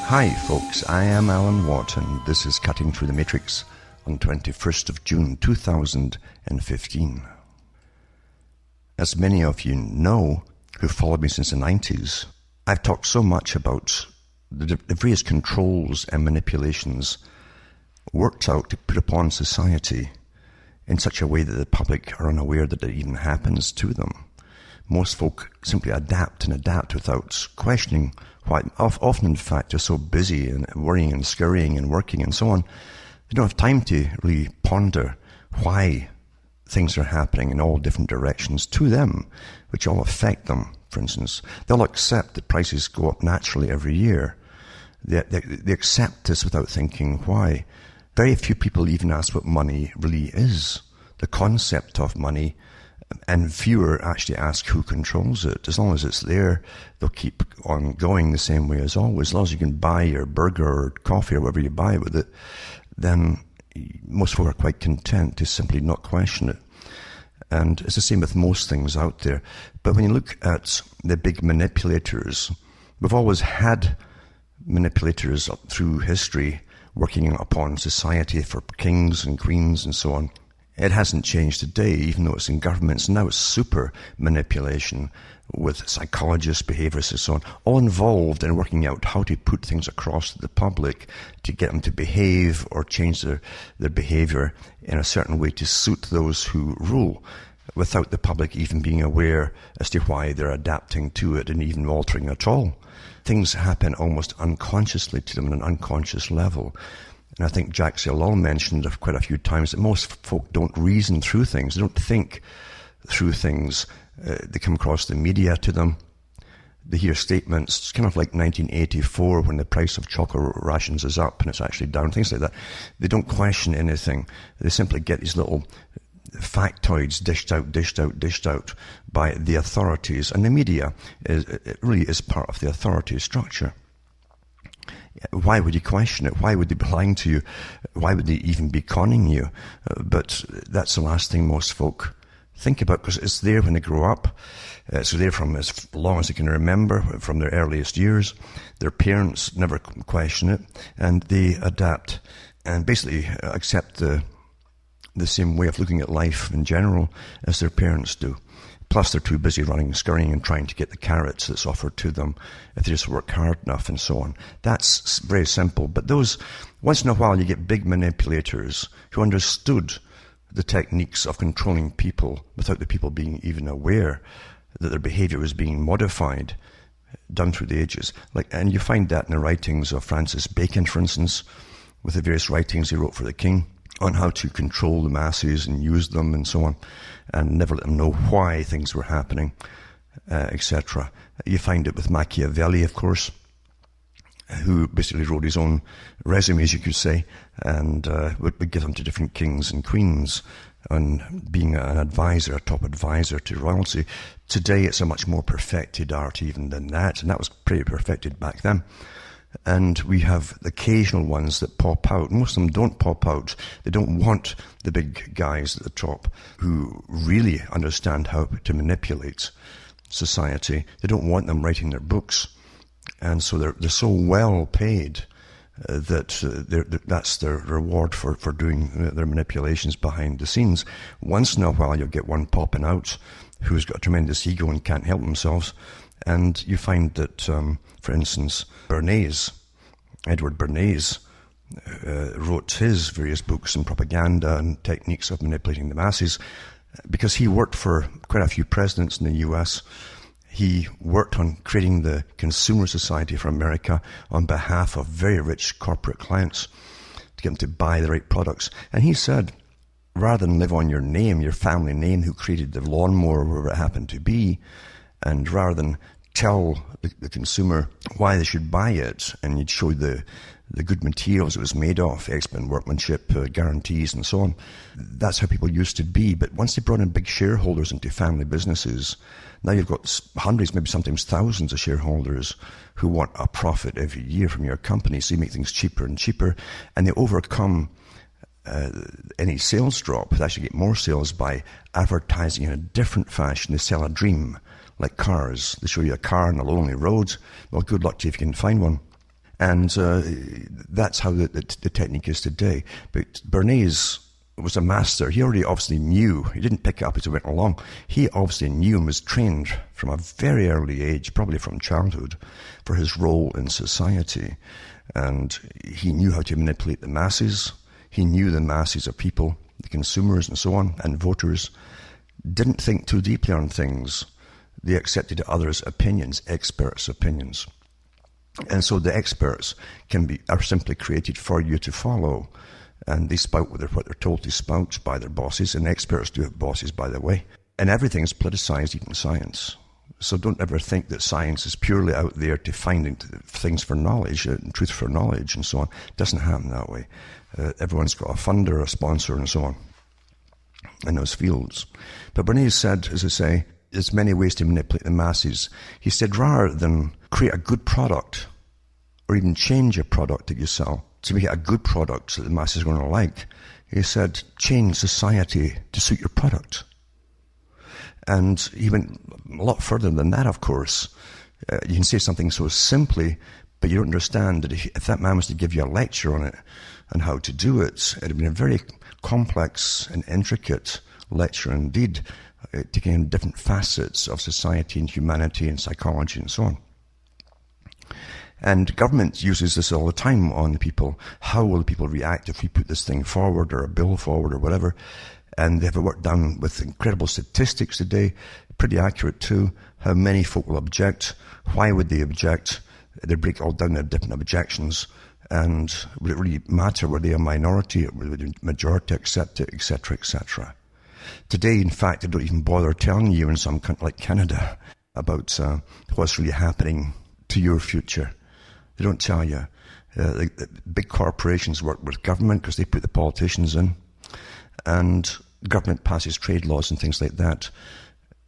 Hi folks, I am Alan Watt and this is Cutting Through the Matrix on 21st of June 2015. As many of you know who followed me since the 90s, I've talked so much about the various controls and manipulations worked out to put upon society in such a way that the public are unaware that it even happens to them. Most folk simply adapt and adapt without questioning why. Often, in fact, they're so busy and worrying and scurrying and working and so on, they don't have time to really ponder why things are happening in all different directions to them, which all affect them. For instance, they'll accept that prices go up naturally every year. They accept this without thinking why. Very few people even ask what money really is, the concept of money, and fewer actually ask who controls it. As long as it's there, they'll keep on going the same way as always. As long as you can buy your burger or coffee or whatever you buy with it, then most folk are quite content to simply not question it. And it's the same with most things out there. But when you look at the big manipulators, we've always had manipulators up through history working upon society for kings and queens and so on. It hasn't changed today, even though it's in governments. Now it's super manipulation with psychologists, behaviorists and so on, all involved in working out how to put things across to the public to get them to behave or change their behavior in a certain way to suit those who rule, without the public even being aware as to why they're adapting to it and even altering at all. Things happen almost unconsciously to them on an unconscious level. And I think Jacques Ellul mentioned quite a few times that most folk don't reason through things. They don't think through things. They come across the media to them. They hear statements. It's kind of like 1984 when the price of chocolate rations is up and it's actually down, things like that. They don't question anything. They simply get these little factoids dished out by the authorities. And the media it really is part of the authority structure. Why would you question it? Why would they be lying to you? Why would they even be conning you? But that's the last thing most folk think about, because it's there when they grow up. It's there from as long as they can remember, from their earliest years. Their parents never question it, and they adapt and basically accept the same way of looking at life in general as their parents do. Plus, they're too busy running, scurrying, and trying to get the carrots that's offered to them if they just work hard enough and so on. That's very simple. But those, once in a while, you get big manipulators who understood the techniques of controlling people without the people being even aware that their behavior was being modified, done through the ages. And you find that in the writings of Francis Bacon, for instance, with the various writings he wrote for the king on how to control the masses and use them and so on, and never let them know why things were happening, etc. You find it with Machiavelli, of course, who basically wrote his own resumes, you could say, and would give them to different kings and queens on being an advisor, a top advisor to royalty. Today it's a much more perfected art even than that, and that was pretty perfected back then. And we have the occasional ones that pop out. Most of them don't pop out. They don't want the big guys at the top who really understand how to manipulate society. They don't want them writing their books. And so they're so well paid that that's their reward for doing their manipulations behind the scenes. Once in a while you'll get one popping out who's got a tremendous ego and can't help themselves. And you find that, for instance, Edward Bernays, wrote his various books on propaganda and techniques of manipulating the masses because he worked for quite a few presidents in the US. He worked on creating the Consumer Society for America on behalf of very rich corporate clients to get them to buy the right products. And he said, rather than live on your name, your family name, who created the lawnmower, wherever it happened to be, and rather than tell the consumer why they should buy it, and you'd show the good materials it was made of, excellent workmanship, guarantees and so on. That's how people used to be. But once they brought in big shareholders into family businesses, now you've got hundreds, maybe sometimes thousands of shareholders who want a profit every year from your company. So you make things cheaper and cheaper, and they overcome any sales drop. They actually get more sales by advertising in a different fashion. They sell a dream, like cars. They show you a car on a lonely road. Well, good luck to you if you can find one. And that's how the technique is today. But Bernays was a master. He already obviously knew. He didn't pick it up as he went along. He obviously knew and was trained from a very early age, probably from childhood, for his role in society. And he knew how to manipulate the masses. He knew the masses of people, the consumers and so on, and voters, didn't think too deeply on things. They accepted others' opinions, experts' opinions. And so the experts are simply created for you to follow. And they spout what they're told to spout by their bosses, and experts do have bosses, by the way. And everything is politicized, even science. So don't ever think that science is purely out there to find things for knowledge, and truth for knowledge, and so on. It doesn't happen that way. Everyone's got a funder, a sponsor, and so on in those fields. But Bernays said, as I say, there's many ways to manipulate the masses. He said, rather than create a good product, or even change a product that you sell, to make it a good product that the masses are going to like, he said, change society to suit your product. And he went a lot further than that, of course. You can say something so simply, but you don't understand that if that man was to give you a lecture on it and how to do it, it would have been a very complex and intricate lecture indeed, taking in different facets of society and humanity and psychology and so on. And government uses this all the time on people. How will people react if we put this thing forward, or a bill forward, or whatever? And they have it worked down with incredible statistics today, pretty accurate too. How many folk will object? Why would they object? They break all down their different objections. And would it really matter? Were they a minority? Would the majority accept it, etc., etc.? Today, in fact, they don't even bother telling you in some country like Canada about what's really happening to your future. They don't tell you. The big corporations work with government because they put the politicians in, and government passes trade laws and things like that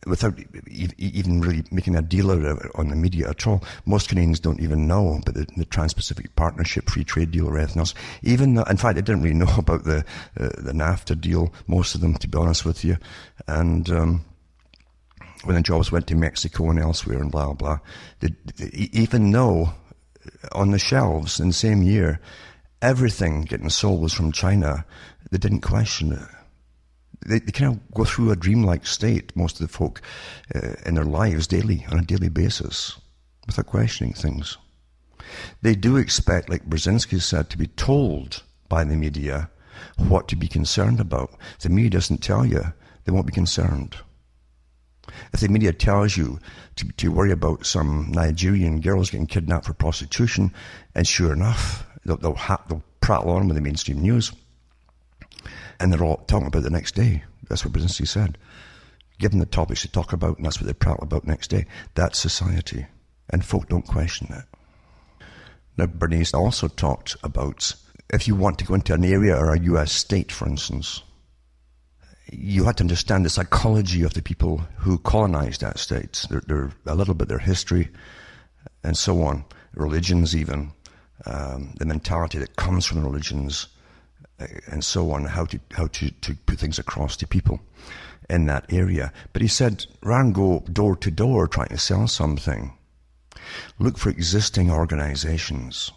without even really making a deal out of it on the media at all. Most Canadians don't even know about the Trans-Pacific Partnership, free trade deal, or anything else. Even though, in fact, they didn't really know about the NAFTA deal, most of them, to be honest with you. And when the jobs went to Mexico and elsewhere and blah, blah, they even though on the shelves in the same year, everything getting sold was from China, they didn't question it. They kind of go through a dreamlike state, most of the folk, in their lives daily, on a daily basis, without questioning things. They do expect, like Brzezinski said, to be told by the media what to be concerned about. If the media doesn't tell you, they won't be concerned. If the media tells you to worry about some Nigerian girls getting kidnapped for prostitution, and sure enough, they'll prattle on with the mainstream news, and they're all talking about it the next day. That's what Brzezinski said. Give them the topics to talk about, and that's what they prattle about next day. That's society, and folk don't question it. Now, Bernays also talked about if you want to go into an area or a US state, for instance, you had to understand the psychology of the people who colonized that state, a little bit their history, and so on, religions even, the mentality that comes from religions, and so on, how to put things across to people in that area. But he said, rather than go door to door trying to sell something, look for existing organizations.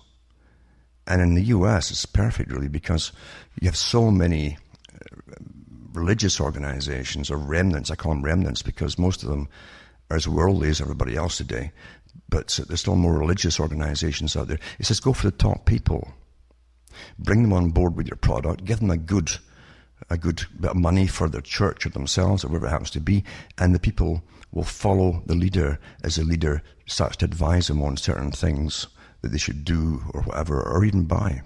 And in the US, it's perfect, really, because you have so many religious organizations, or remnants. I call them remnants because most of them are as worldly as everybody else today, but there's still more religious organizations out there. He says, go for the top people. Bring them on board with your product, give them a good bit of money for their church or themselves or whatever it happens to be, and the people will follow the leader as the leader starts to advise them on certain things that they should do or whatever, or even buy.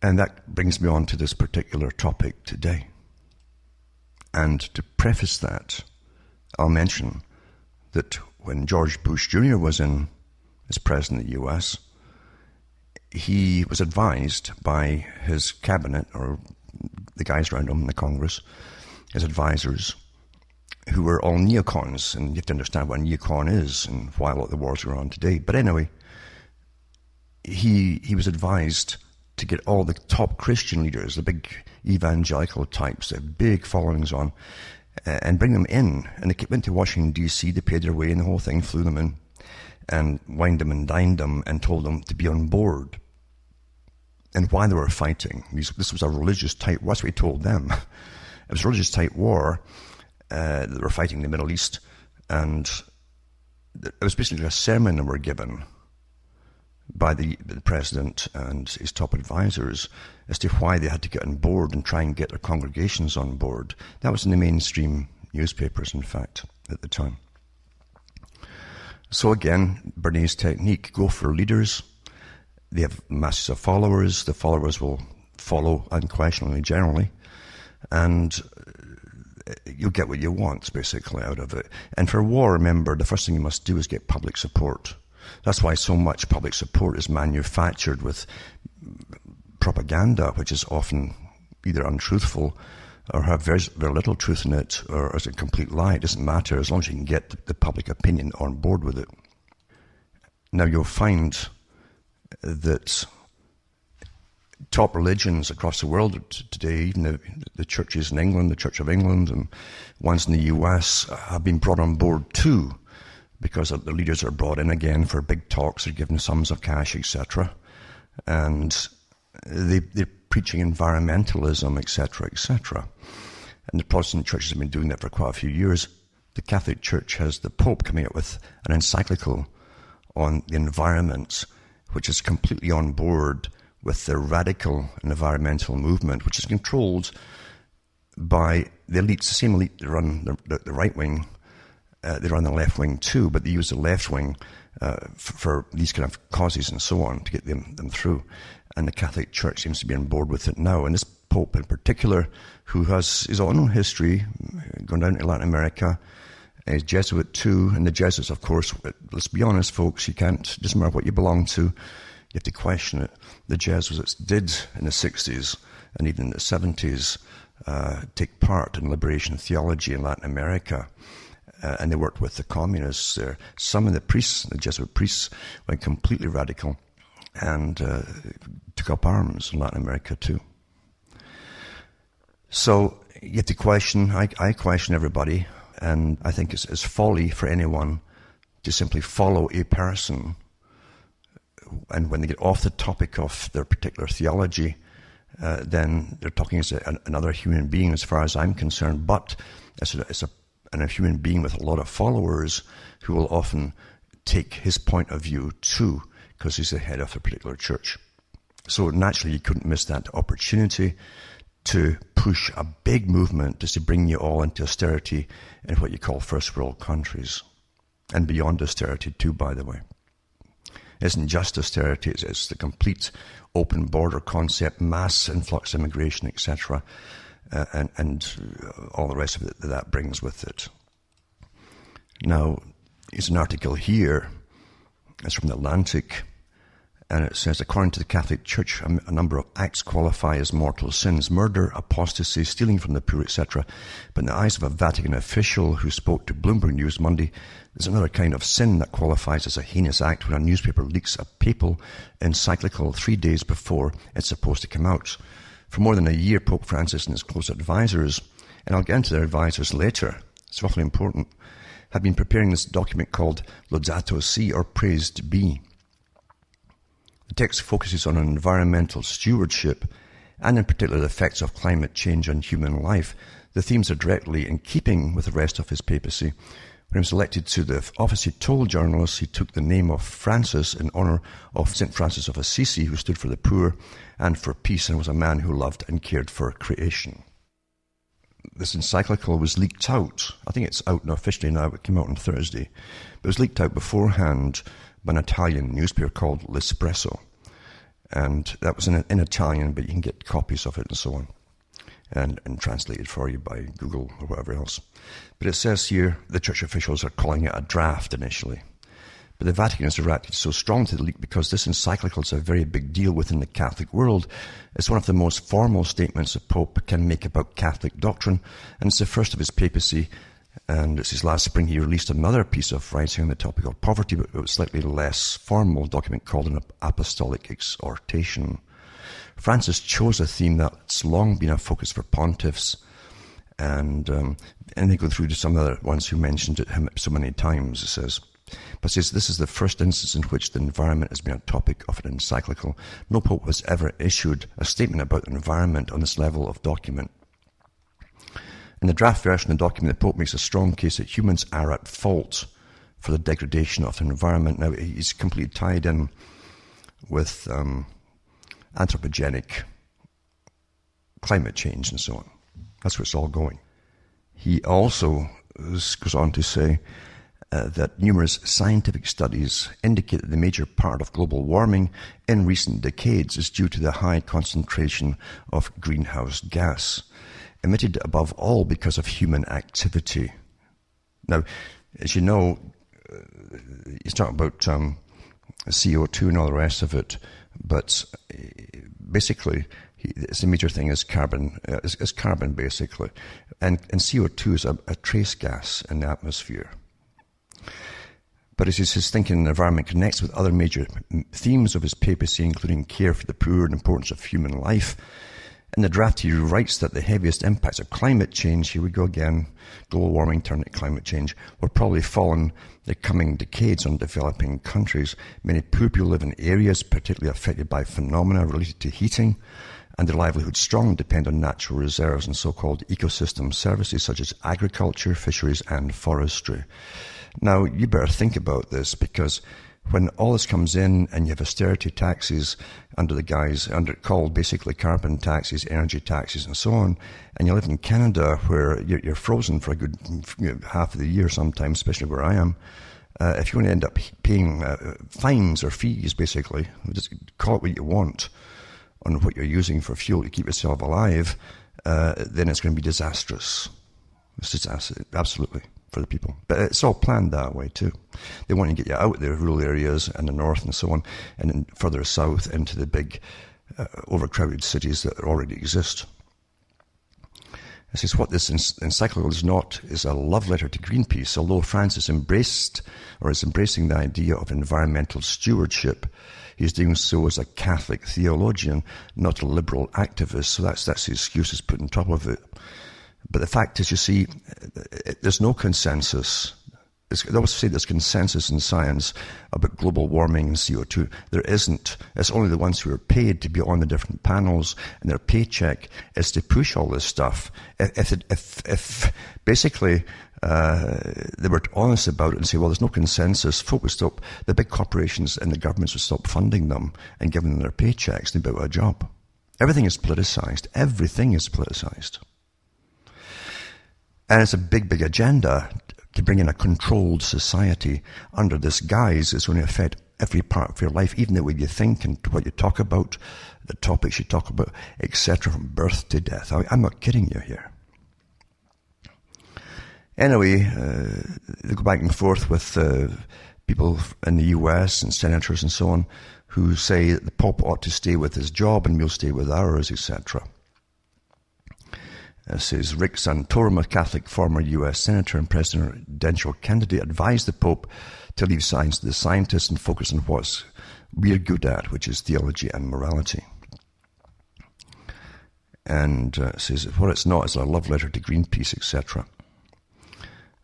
And that brings me on to this particular topic today. And to preface that, I'll mention that when George Bush Jr. was as president of the US, he was advised by his cabinet, or the guys around him in the Congress, his advisors, who were all neocons. And you have to understand what a neocon is and why a lot of the wars are on today. But anyway, he was advised to get all the top Christian leaders, the big evangelical types, that have big followings on, and bring them in. And they went to Washington, D.C., they paid their way and the whole thing, flew them in. and wined them and dined them and told them to be on board. And why they were fighting. This was a religious type, that's what he told them. It was a religious type war. They were fighting in the Middle East, and it was basically a sermon that were given by the president and his top advisors as to why they had to get on board and try and get their congregations on board. That was in the mainstream newspapers, in fact, at the time. So again, Bernays' technique, go for leaders. They have masses of followers. The followers will follow unquestionably, generally, and you'll get what you want, basically, out of it. And for war, remember, the first thing you must do is get public support. That's why so much public support is manufactured with propaganda, which is often either untruthful or have very little truth in it, or is a complete lie. It doesn't matter as long as you can get the public opinion on board with it. Now you'll find that top religions across the world today, even the churches in England, the Church of England, and ones in the US, have been brought on board too, because the leaders are brought in again for big talks, they're given sums of cash, etc. And they're preaching environmentalism, etc., etc. And the Protestant churches have been doing that for quite a few years. The Catholic Church has the Pope coming out with an encyclical on the environment, which is completely on board with the radical environmental movement, which is controlled by the elites, the same elite that run the right wing. They run the left wing too, but they use the left wing for these kind of causes and so on to get them through. And the Catholic Church seems to be on board with it now. And this Pope in particular, who has his own history, gone down to Latin America, is Jesuit too. And the Jesuits, of course, let's be honest, folks, you can't, doesn't matter what you belong to, you have to question it. The Jesuits did in the 60s and even in the 70s take part in liberation theology in Latin America. And they worked with the communists there. Some of the priests, the Jesuit priests, went completely radical and took up arms in Latin America too. So you have to question, I question everybody, and I think it's folly for anyone to simply follow a person, and when they get off the topic of their particular theology, then they're talking as another human being as far as I'm concerned, but as a human being with a lot of followers who will often take his point of view too, because he's the head of a particular church. So naturally you couldn't miss that opportunity to push a big movement just to bring you all into austerity in what you call first world countries, and beyond austerity too, by the way. It isn't just austerity, it's the complete open border concept, mass influx immigration, etc., and all the rest of it that brings with it. Now, it's an article here, it's from the Atlantic, and it says, according to the Catholic Church, a number of acts qualify as mortal sins: murder, apostasy, stealing from the poor, etc. But in the eyes of a Vatican official who spoke to Bloomberg News Monday, there's another kind of sin that qualifies as a heinous act when a newspaper leaks a papal encyclical 3 days before it's supposed to come out. For more than a year, Pope Francis and his close advisors, and I'll get into their advisors later, it's awfully important, have been preparing this document called Laudato Si, or Praised Be. The text focuses on environmental stewardship, and in particular the effects of climate change on human life. The themes are directly in keeping with the rest of his papacy. When he was elected to the office, he told journalists he took the name of Francis in honor of St. Francis of Assisi, who stood for the poor and for peace, and was a man who loved and cared for creation. This encyclical was leaked out. I think it's out now officially now. It came out on Thursday. But it was leaked out beforehand by an Italian newspaper called L'Espresso. And that was in Italian, but you can get copies of it and so on. And translated for you by Google or whatever else. But it says here the church officials are calling it a draft initially. But the Vatican has reacted so strongly to the leak because this encyclical is a very big deal within the Catholic world. It's one of the most formal statements a Pope can make about Catholic doctrine, and it's the first of his papacy. And it's his last spring he released another piece of writing on the topic of poverty, but it was slightly less formal document called an apostolic exhortation. Francis chose a theme that's long been a focus for pontiffs, and they go through to some other ones who mentioned it so many times. It says, but says this is the first instance in which the environment has been a topic of an encyclical. No pope has ever issued a statement about the environment on this level of document. In the draft version of the document, the Pope makes a strong case that humans are at fault for the degradation of the environment. Now, he's completely tied in with anthropogenic climate change and so on. That's where it's all going. He also goes on to say that numerous scientific studies indicate that the major part of global warming in recent decades is due to the high concentration of greenhouse gas, emitted above all because of human activity. Now, as you know, he's talking about CO2 and all the rest of it, but basically, the major thing is carbon, basically. And CO2 is a trace gas in the atmosphere. But as his thinking in the environment connects with other major themes of his papacy, including care for the poor and importance of human life. In the draft, he writes that the heaviest impacts of climate change, here we go again, global warming turned to climate change, will probably fall in the coming decades on developing countries. Many poor people live in areas particularly affected by phenomena related to heating, and their livelihoods strongly depend on natural reserves and so-called ecosystem services such as agriculture, fisheries, and forestry. Now, you better think about this, because when all this comes in and you have austerity taxes called basically carbon taxes, energy taxes, and so on, and you live in Canada where you're frozen for a good half of the year sometimes, especially where I am, if you want to end up paying fines or fees, basically, just call it what you want, on what you're using for fuel to keep yourself alive, then it's going to be disastrous. It's disastrous, absolutely, for the people. But it's all planned that way too. They want to get you out of the rural areas and the north and so on, and then further south into the big overcrowded cities that already exist. It says what this encyclical is not is a love letter to Greenpeace. Although France is embracing the idea of environmental stewardship, he's doing so as a Catholic theologian, not a liberal activist. So that's the excuse he's put on top of it. But the fact is, you see, there's no consensus. They always say there's consensus in science about global warming and CO2. There isn't. It's only the ones who are paid to be on the different panels, and their paycheck is to push all this stuff. If basically they were honest about it and say, well, there's no consensus, folk would stop, the big corporations and the governments would stop funding them and giving them their paychecks, they'd be out of a job. Everything is politicized. Everything is politicized. And it's a big, big agenda to bring in a controlled society under this guise. It's going to affect every part of your life, even the way you think and what you talk about, the topics you talk about, etc., from birth to death. I'm not kidding you here. Anyway, they go back and forth with people in the US and senators and so on who say that the Pope ought to stay with his job and we'll stay with ours, etc. Says Rick Santorum, a Catholic former U.S. senator and presidential candidate, advised the Pope to leave science to the scientists and focus on what we're good at, which is theology and morality. And says what it's not is a love letter to Greenpeace, etc.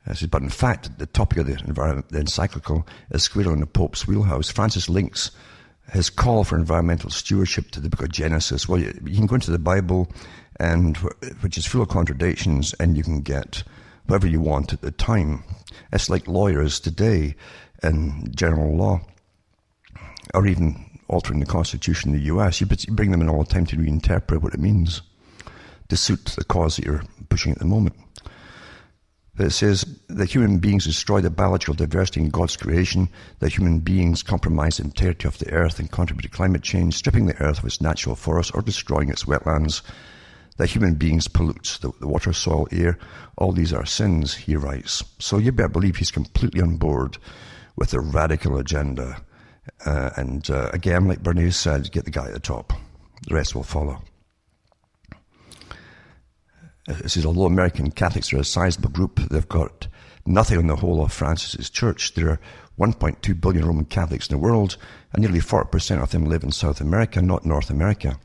Says, but in fact, the topic of the encyclical is squarely in the Pope's wheelhouse. Francis links his call for environmental stewardship to the book of Genesis. Well, you can go into the Bible, and which is full of contradictions, and you can get whatever you want at the time. It's like lawyers today in general law, or even altering the Constitution in the US. You bring them in all the time to reinterpret what it means to suit the cause that you're pushing at the moment. It says that human beings destroy the biological diversity in God's creation, that human beings compromise the integrity of the earth and contribute to climate change, stripping the earth of its natural forests or destroying its wetlands, that human beings pollute the water, soil, air. All these are sins, he writes. So you better believe he's completely on board with the radical agenda. Again, like Bernays said, get the guy at the top. The rest will follow. It says, although American Catholics are a sizable group, they've got nothing on the whole of Francis's church. There are 1.2 billion Roman Catholics in the world, and nearly 40% of them live in South America, not North America.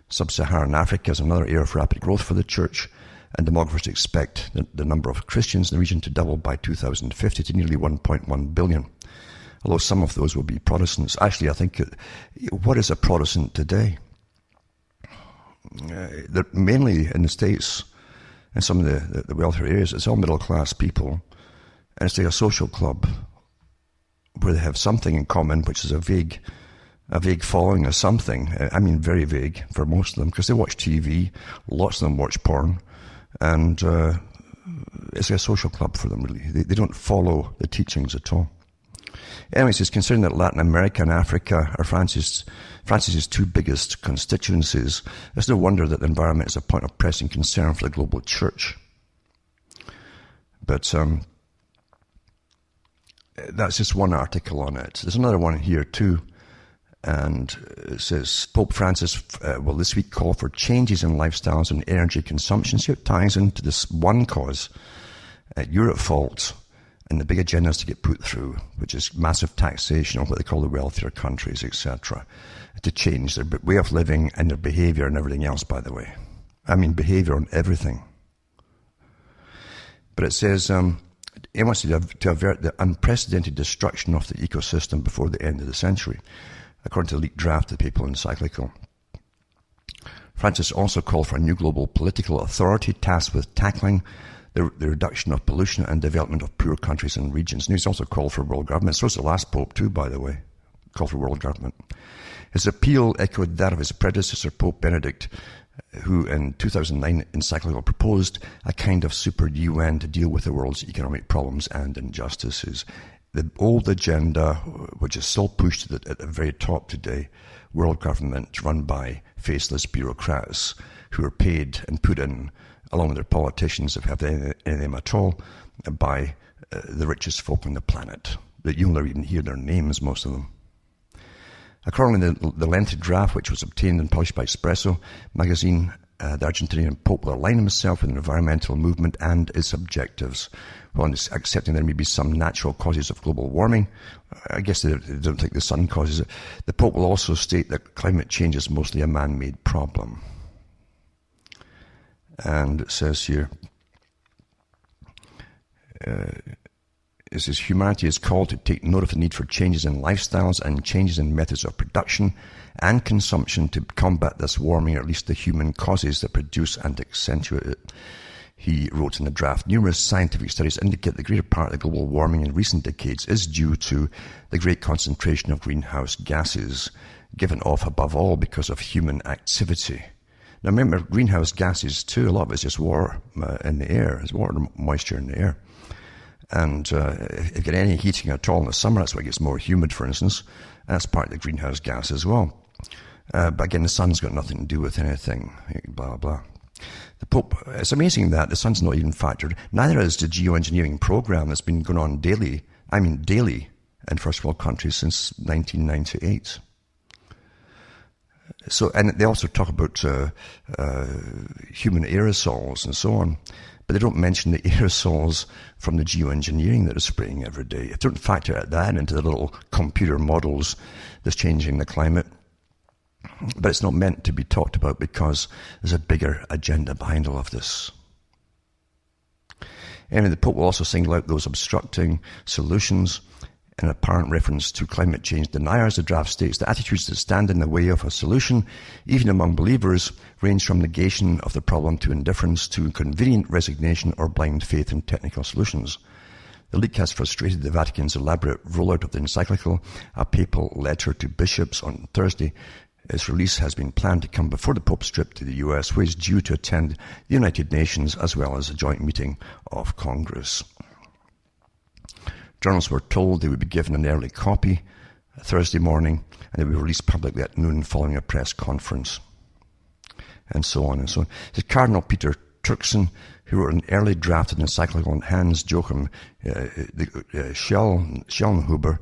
Sub-Saharan Africa is another area of rapid growth for the church, and demographers expect the number of Christians in the region to double by 2050 to nearly 1.1 billion. Although some of those will be Protestants. Actually, I think, what is a Protestant today? Mainly in the States and some of the wealthier areas, it's all middle-class people. And it's like a social club where they have something in common, which is a vague following of something. I mean, very vague for most of them, because they watch TV, lots of them watch porn, and it's like a social club for them, really. They don't follow the teachings at all. Anyways, it's considering that Latin America and Africa are Francis's two biggest constituencies. It's no wonder that the environment is a point of pressing concern for the global church. But that's just one article on it. There's another one here too, and it says Pope Francis will this week call for changes in lifestyles and energy consumption. So it ties into this one cause. You're at fault. And the big agendas to get put through, which is massive taxation on what they call the wealthier countries, etc., to change their way of living and their behavior and everything else, by the way. I mean, behavior on everything. But it says it wants to avert the unprecedented destruction of the ecosystem before the end of the century, according to the leaked draft of the Papal Encyclical. Francis also called for a new global political authority tasked with tackling the reduction of pollution and development of poor countries and regions. And he's also called for world government. So is the last Pope too, by the way, called for world government. His appeal echoed that of his predecessor, Pope Benedict, who in 2009 encyclical proposed a kind of super UN to deal with the world's economic problems and injustices. The old agenda, which is still pushed at the very top today, world government run by faceless bureaucrats who are paid and put in, along with their politicians, if they have any of them at all, by the richest folk on the planet. That you'll never even hear their names, most of them. According to the lengthy draft, which was obtained and published by Espresso magazine, the Argentinian Pope will align himself with the environmental movement and its objectives, while accepting there may be some natural causes of global warming. I guess they don't think the sun causes it. The Pope will also state that climate change is mostly a man-made problem. And it says here, it says humanity is called to take note of the need for changes in lifestyles and changes in methods of production and consumption to combat this warming, or at least the human causes that produce and accentuate it. He wrote in the draft, numerous scientific studies indicate the greater part of the global warming in recent decades is due to the great concentration of greenhouse gases given off above all because of human activity. Now remember, greenhouse gases too, a lot of it's just water in the air. It's water moisture in the air. And if you get any heating at all in the summer, that's why it gets more humid, for instance. And that's part of the greenhouse gas as well. But again, the sun's got nothing to do with anything, blah, blah. The Pope, it's amazing that the sun's not even factored. Neither is the geoengineering program that's been going on daily in first world countries since 1998. So, and they also talk about human aerosols and so on, but they don't mention the aerosols from the geoengineering that is spraying every day. They don't factor that into the little computer models that's changing the climate. But it's not meant to be talked about because there's a bigger agenda behind all of this. Anyway, the Pope will also single out those obstructing solutions. In apparent reference to climate change deniers, the draft states the attitudes that stand in the way of a solution, even among believers, range from negation of the problem to indifference to convenient resignation or blind faith in technical solutions. The leak has frustrated the Vatican's elaborate rollout of the encyclical, a papal letter to bishops on Thursday. Its release has been planned to come before the Pope's trip to the US, where he is due to attend the United Nations as well as a joint meeting of Congress. Journalists were told they would be given an early copy Thursday morning, and they would be released publicly at noon following a press conference, and so on and so on. The Cardinal Peter Turkson, who wrote an early draft of the encyclical, and Hans Joachim Schellnhuber,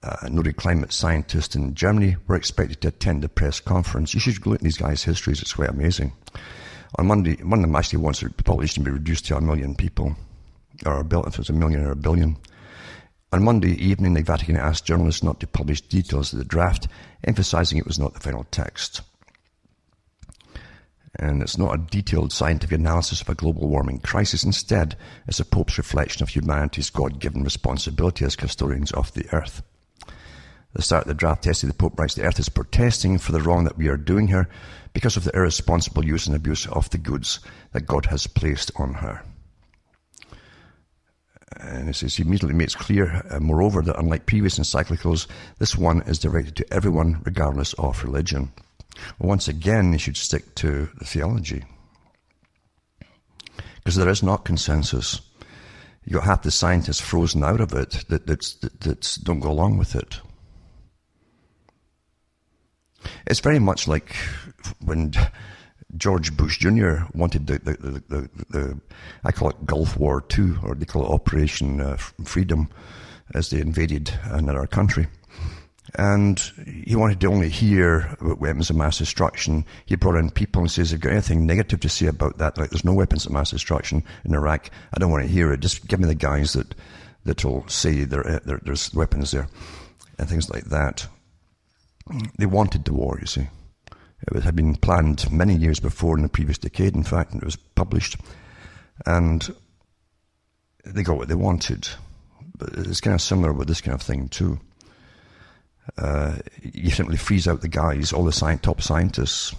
a noted climate scientist in Germany, were expected to attend the press conference. You should look at these guys' histories, it's quite amazing. On Monday, one of them actually wants the population to be reduced to 1 million people, or if it's 1 million or 1 billion. On Monday evening, the Vatican asked journalists not to publish details of the draft, emphasizing it was not the final text. And it's not a detailed scientific analysis of a global warming crisis. Instead, it's the Pope's reflection of humanity's God-given responsibility as custodians of the earth. At the start of the draft essay, the Pope writes, the earth is protesting for the wrong that we are doing here because of the irresponsible use and abuse of the goods that God has placed on her. And it says, he immediately makes clear, moreover, that unlike previous encyclicals, this one is directed to everyone, regardless of religion. Well, once again, they should stick to the theology. Because there is not consensus. You've got half the scientists frozen out of it that don't go along with it. It's very much like when George Bush Jr. wanted the I call it Gulf War II, or they call it Operation Freedom, as they invaded another country. And he wanted to only hear about weapons of mass destruction. He brought in people and says, if you've got anything negative to say about that, like there's no weapons of mass destruction in Iraq, I don't want to hear it. Just give me the guys that'll say there's weapons there, and things like that. They wanted the war, you see. It had been planned many years before, in the previous decade, in fact, and it was published. And they got what they wanted. But it's kind of similar with this kind of thing, too. You simply freeze out the guys, all the top scientists,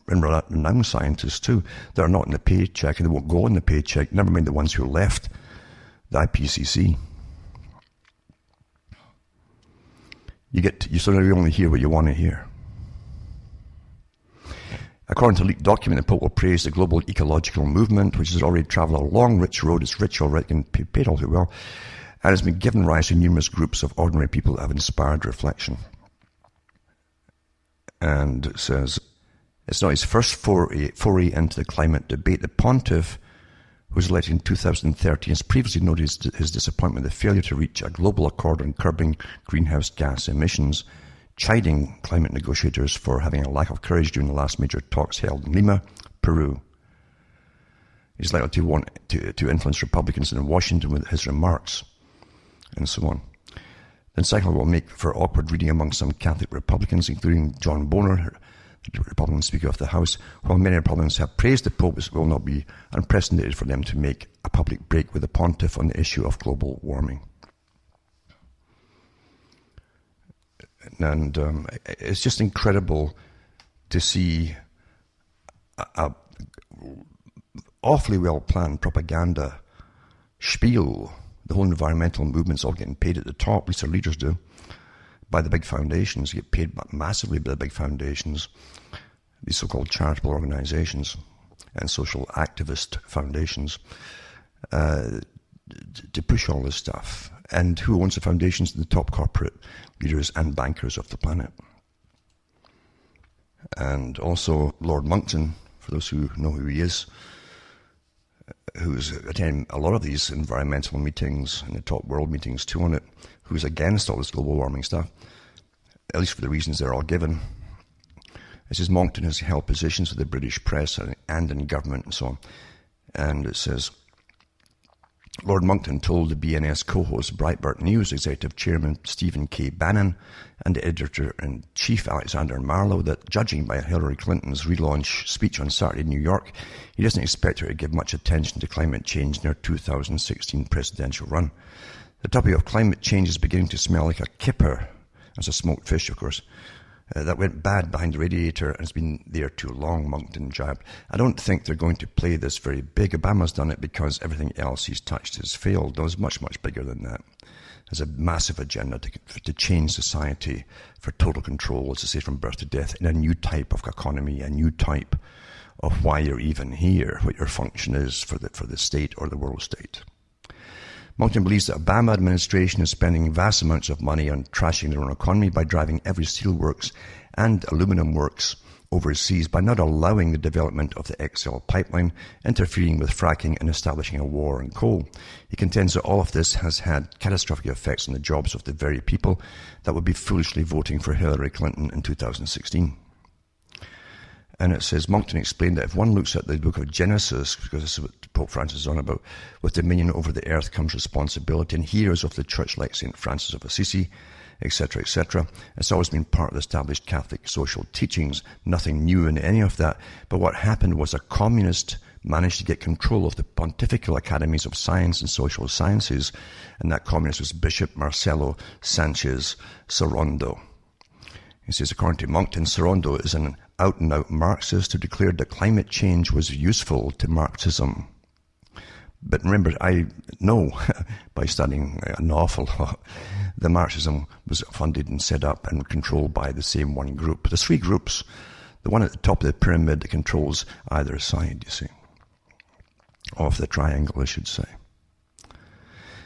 and renowned scientists, too, that are not in the paycheck, and they won't go in the paycheck, never mind the ones who left the IPCC. You sort of only hear what you want to hear. According to a leaked document, the Pope will praise the global ecological movement, which has already travelled a long, rich road. It's rich already and paid all too well, and has been given rise to numerous groups of ordinary people that have inspired reflection. And it says, it's not his first foray into the climate debate. The Pontiff, who was elected in 2013, has previously noted his disappointment with the failure to reach a global accord on curbing greenhouse gas emissions, chiding climate negotiators for having a lack of courage during the last major talks held in Lima, Peru. He's likely to want to influence Republicans in Washington with his remarks, and so on. The encyclical will make for awkward reading among some Catholic Republicans, including John Boehner, the Republican Speaker of the House. While many Republicans have praised the Pope, it will not be unprecedented for them to make a public break with the Pontiff on the issue of global warming. And it's just incredible to see a awfully well-planned propaganda spiel. The whole environmental movement's all getting paid at the top, at least their leaders do, by the big foundations. You get paid massively by the big foundations, these so-called charitable organizations and social activist foundations, to push all this stuff. And who owns the foundations? The top corporate leaders and bankers of the planet. And also Lord Monckton, for those who know who he is, who's attending a lot of these environmental meetings and the top world meetings too on it, who's against all this global warming stuff, at least for the reasons they're all given. It says Monckton has held positions with the British press and in government and so on. And it says, Lord Monckton told the BNS co-host Breitbart News Executive Chairman Stephen K. Bannon and the Editor-in-Chief Alexander Marlow that, judging by Hillary Clinton's relaunch speech on Saturday in New York, he doesn't expect her to give much attention to climate change in her 2016 presidential run. The topic of climate change is beginning to smell like a kipper, as a smoked fish, of course, that went bad behind the radiator and has been there too long, Monckton jabbed. I don't think they're going to play this very big. Obama's done it because everything else he's touched has failed. No, it's much, much bigger than that. There's a massive agenda to change society for total control, as I say, from birth to death, in a new type of economy, a new type of why you're even here, what your function is for the state or the world state. Monckton believes the Obama administration is spending vast amounts of money on trashing their own economy by driving every steelworks and aluminum works overseas, by not allowing the development of the XL pipeline, interfering with fracking and establishing a war on coal. He contends that all of this has had catastrophic effects on the jobs of the very people that would be foolishly voting for Hillary Clinton in 2016. And it says, Monckton explained that if one looks at the book of Genesis, because this is what Pope Francis is on about, with dominion over the earth comes responsibility, and heroes of the church like St. Francis of Assisi etc., etc. It's always been part of the established Catholic social teachings, nothing new in any of that. But what happened was a communist managed to get control of the Pontifical Academies of Science and Social Sciences, and that communist was Bishop Marcelo Sanchez Sorondo. He says, according to Monckton, Sorondo is an out-and-out Marxist who declared that climate change was useful to Marxism. But remember, I know by studying an awful lot, the Marxism was funded and set up and controlled by the same one group. There's three groups. The one at the top of the pyramid that controls either side, you see, of the triangle, I should say.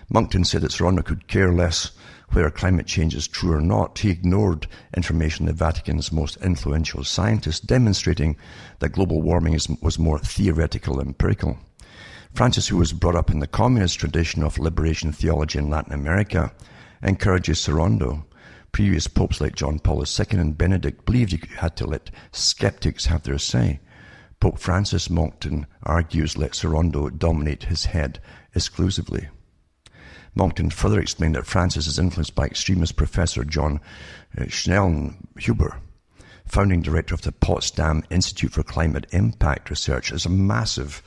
Monckton said that Sorondo could care less whether climate change is true or not. He ignored information of the Vatican's most influential scientists, demonstrating that global warming was more theoretical than empirical. Francis, who was brought up in the communist tradition of liberation theology in Latin America, encourages Sorondo. Previous popes like John Paul II and Benedict believed you had to let skeptics have their say. Pope Francis, Monckton argues, let Sorondo dominate his head exclusively. Monckton further explained that Francis is influenced by extremist Professor John Schnellhuber, founding director of the Potsdam Institute for Climate Impact Research. It's a massive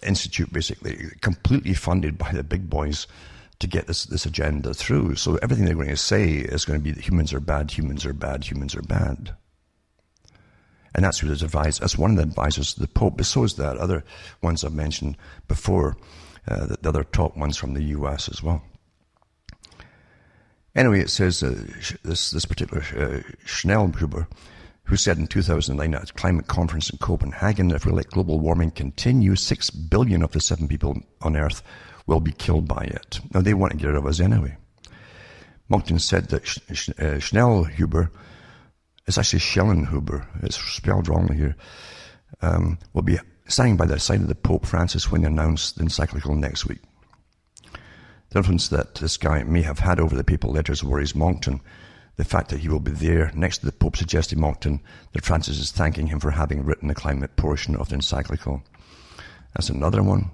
institute, basically, completely funded by the big boys to get this agenda through. So everything they're going to say is going to be that humans are bad, humans are bad, humans are bad. And that's who is advised. That's one of the advisors to the Pope, but so is that other ones I've mentioned before, the other top ones from the US as well. Anyway, it says this particular Schnellhuber, who said in 2009 at a climate conference in Copenhagen that if we let global warming continue, 6 billion of the 7 people on Earth will be killed by it. Now, they want to get rid of us anyway. Monckton said that Schnellhuber, it's actually Schellenhuber, it's spelled wrongly here, will be standing by the side of the Pope Francis when he announced the encyclical next week. The influence that this guy may have had over the papal letters worries Monckton. The fact that he will be there next to the Pope suggested Monckton that Francis is thanking him for having written the climate portion of the encyclical. That's another one.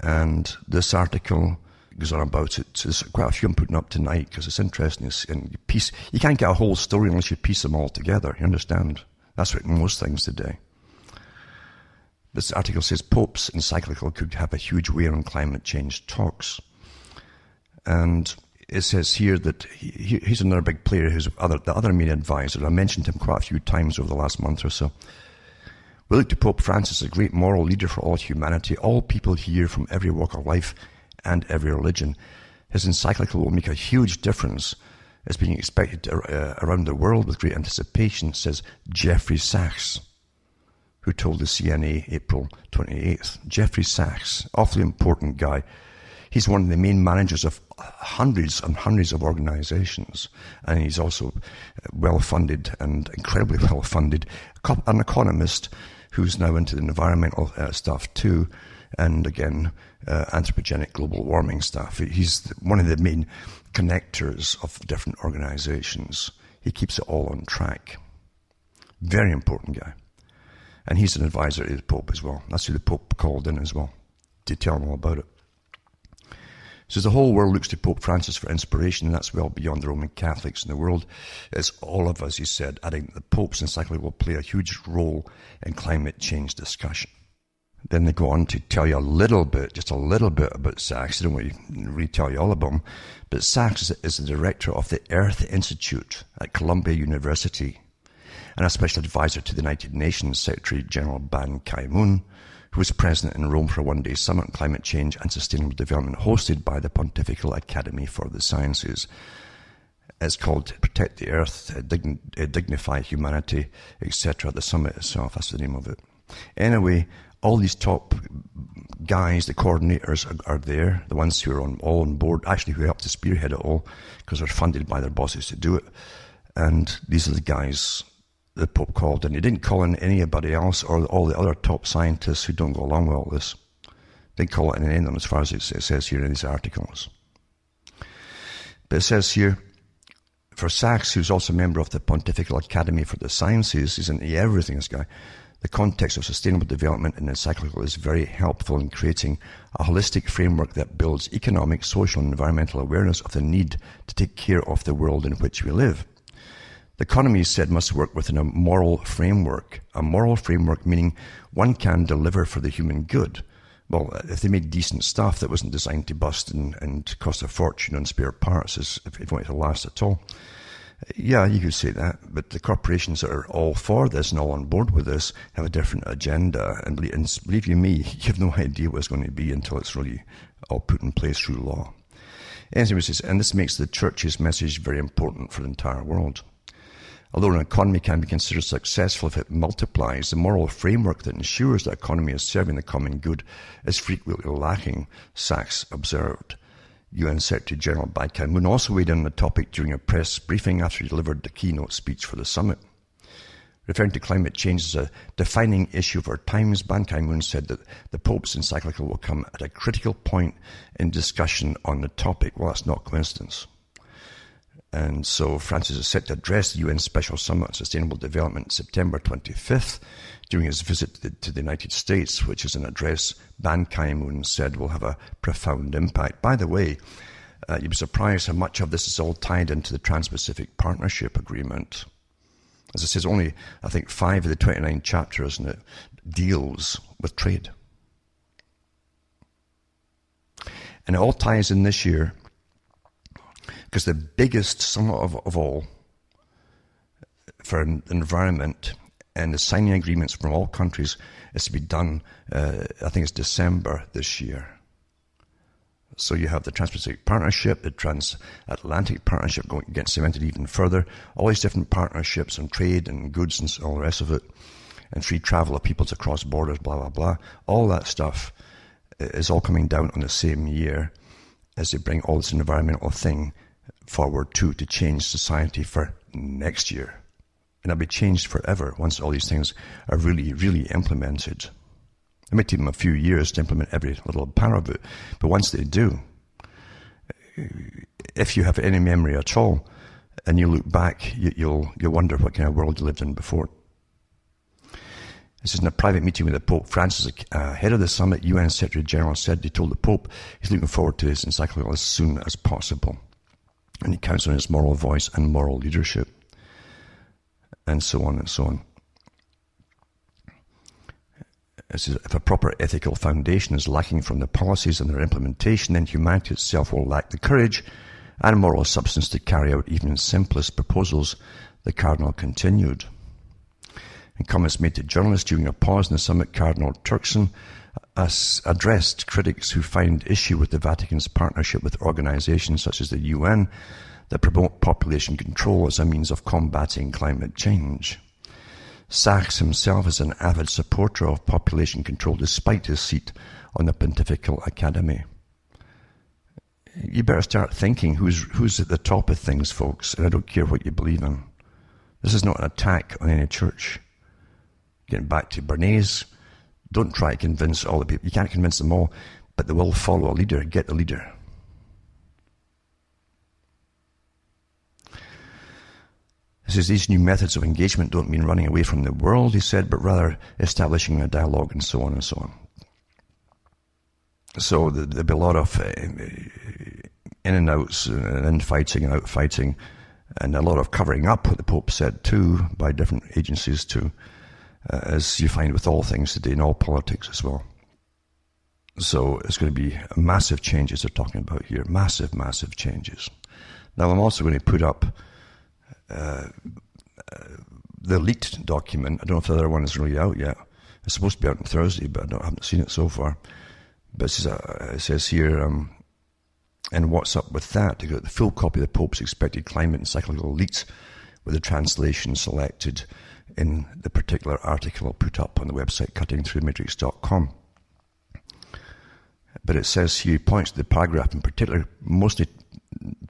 And this article goes on about it. There's quite a few I'm putting up tonight because it's interesting. You can't get a whole story unless you piece them all together. You understand? That's what most things today. This article says Pope's encyclical could have a huge weight on climate change talks. And it says here that he's another big player who's the other main advisor. I mentioned him quite a few times over the last month or so. We look to Pope Francis as a great moral leader for all humanity, all people here from every walk of life and every religion. His encyclical will make a huge difference. It's being expected around the world with great anticipation, says Jeffrey Sachs, who told the CNA April 28th. Jeffrey Sachs, awfully important guy. He's one of the main managers of hundreds and hundreds of organizations, and he's also well-funded and incredibly well-funded, an economist who's now into the environmental stuff too, and again, anthropogenic global warming stuff. He's one of the main connectors of different organizations. He keeps it all on track. Very important guy. And he's an advisor to the Pope as well. That's who the Pope called in as well, to tell him all about it. Says the whole world looks to Pope Francis for inspiration, and that's well beyond the Roman Catholics in the world. It's all of us, he said, adding that the Pope's encyclical will play a huge role in climate change discussion. Then they go on to tell you just a little bit about Sachs. I don't want to retell you all about him, but Sachs is the director of the Earth Institute at Columbia University and a special advisor to the United Nations Secretary General Ban Ki-moon, who was present in Rome for a one-day summit on climate change and sustainable development hosted by the Pontifical Academy for the Sciences. It's called Protect the Earth, Dignify Humanity, etc. The summit itself, that's the name of it. Anyway, all these top guys, the coordinators are there, the ones who are all on board, actually who help to spearhead it all, because they're funded by their bosses to do it. And these are the guys the Pope called in. He didn't call in anybody else or all the other top scientists who don't go along with all this. They call it in any of them as far as it says here in these articles. But it says here, for Sachs, who's also a member of the Pontifical Academy for the Sciences, he's into everything, this guy, The context of sustainable development in the encyclical is very helpful in creating a holistic framework that builds economic, social, and environmental awareness of the need to take care of the world in which we live. The economy, he said, must work within a moral framework. A moral framework meaning one can deliver for the human good. Well, if they made decent stuff that wasn't designed to bust and cost a fortune on spare parts, if it wanted to last at all, yeah, you could say that. But the corporations that are all for this and all on board with this have a different agenda. And believe you me, you have no idea what it's going to be until it's really all put in place through law. Anyways, and this makes the church's message very important for the entire world. Although an economy can be considered successful if it multiplies, the moral framework that ensures the economy is serving the common good is frequently lacking, Sachs observed. UN Secretary General Ban Ki-moon also weighed in on the topic during a press briefing after he delivered the keynote speech for the summit. Referring to climate change as a defining issue of our times, Ban Ki-moon said that the Pope's encyclical will come at a critical point in discussion on the topic. Well, that's not coincidence. And so Francis is set to address the UN Special Summit on Sustainable Development September 25th during his visit to the United States, which is an address Ban Ki-moon said will have a profound impact. By the way, you'd be surprised how much of this is all tied into the Trans-Pacific Partnership Agreement. As I said, only, I think, 5 of the 29 chapters in it deals with trade. And it all ties in this year because the biggest sum of all for environment and the signing agreements from all countries is to be done, I think it's December this year. So you have the Trans-Pacific Partnership, the Transatlantic Partnership getting cemented even further, all these different partnerships on trade and goods and all the rest of it, and free travel of peoples across borders, blah, blah, blah. All that stuff is all coming down on the same year as they bring all this environmental thing forward to change society for next year. And it'll be changed forever once all these things are really, really implemented. It may take them a few years to implement every little part of it, but once they do, if you have any memory at all, and you look back, you'll wonder what kind of world you lived in before. This is in a private meeting with the Pope Francis, ahead of the summit. UN Secretary General said he told the Pope he's looking forward to his encyclical as soon as possible. And he counts on his moral voice and moral leadership, and so on and so on. It says, if a proper ethical foundation is lacking from the policies and their implementation, then humanity itself will lack the courage and moral substance to carry out even simplest proposals, the Cardinal continued. In comments made to journalists during a pause in the summit, Cardinal Turkson addressed critics who find issue with the Vatican's partnership with organizations such as the UN that promote population control as a means of combating climate change. Sachs himself is an avid supporter of population control despite his seat on the Pontifical Academy. You better start thinking who's at the top of things, folks, and I don't care what you believe in. This is not an attack on any church. Getting back to Bernays, don't try to convince all the people. You can't convince them all, but they will follow a leader. Get the leader. He says these new methods of engagement don't mean running away from the world, he said, but rather establishing a dialogue and so on and so on. So there'll be a lot of in and outs, and infighting and outfighting, and a lot of covering up, what the Pope said too, by different agencies too, as you find with all things today in all politics as well. So it's going to be massive changes they're talking about here. Massive, massive changes. Now I'm also going to put up the leaked document. I don't know if the other one is really out yet. It's supposed to be out on Thursday, but I haven't seen it so far. But it says here, and what's up with that? You got the full copy of the Pope's expected climate encyclical leaked, with the translation selected in the particular article put up on the website cuttingthroughthematrix.com. But it says here, he points to the paragraph in particular, mostly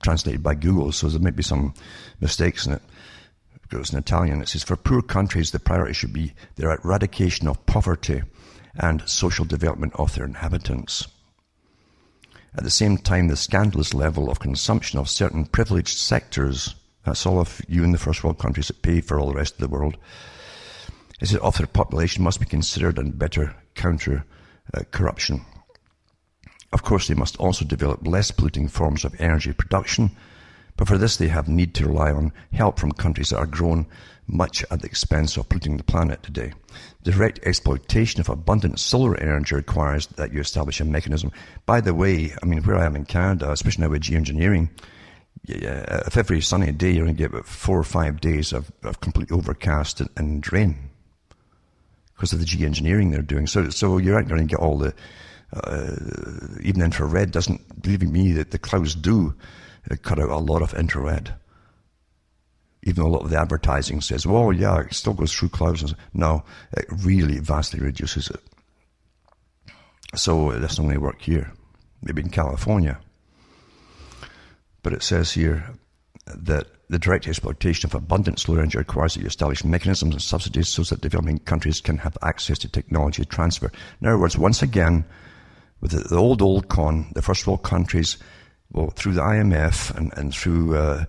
translated by Google, so there might be some mistakes in it. It goes in Italian. It says, for poor countries, the priority should be their eradication of poverty and social development of their inhabitants. At the same time, the scandalous level of consumption of certain privileged sectors, that's all of you in the first world countries that pay for all the rest of the world, It says author population must be considered and better counter corruption. Of course, they must also develop less polluting forms of energy production, but for this they have need to rely on help from countries that are grown much at the expense of polluting the planet today. Direct exploitation of abundant solar energy requires that you establish a mechanism. By the way, I mean, where I am in Canada, especially now with geoengineering, if every sunny day you're going to get about 4 or 5 days of complete overcast and rain because of the geoengineering they're doing. So you aren't going to get all the, even infrared doesn't, believe me, that the clouds do cut out a lot of infrared. Even though a lot of the advertising says, well, yeah, it still goes through clouds. No, it really vastly reduces it. So it doesn't only work here, maybe in California. But it says here that the direct exploitation of abundant solar energy requires that you establish mechanisms and subsidies so that developing countries can have access to technology transfer. In other words, once again, with the old con, the first world countries, well, through the IMF and through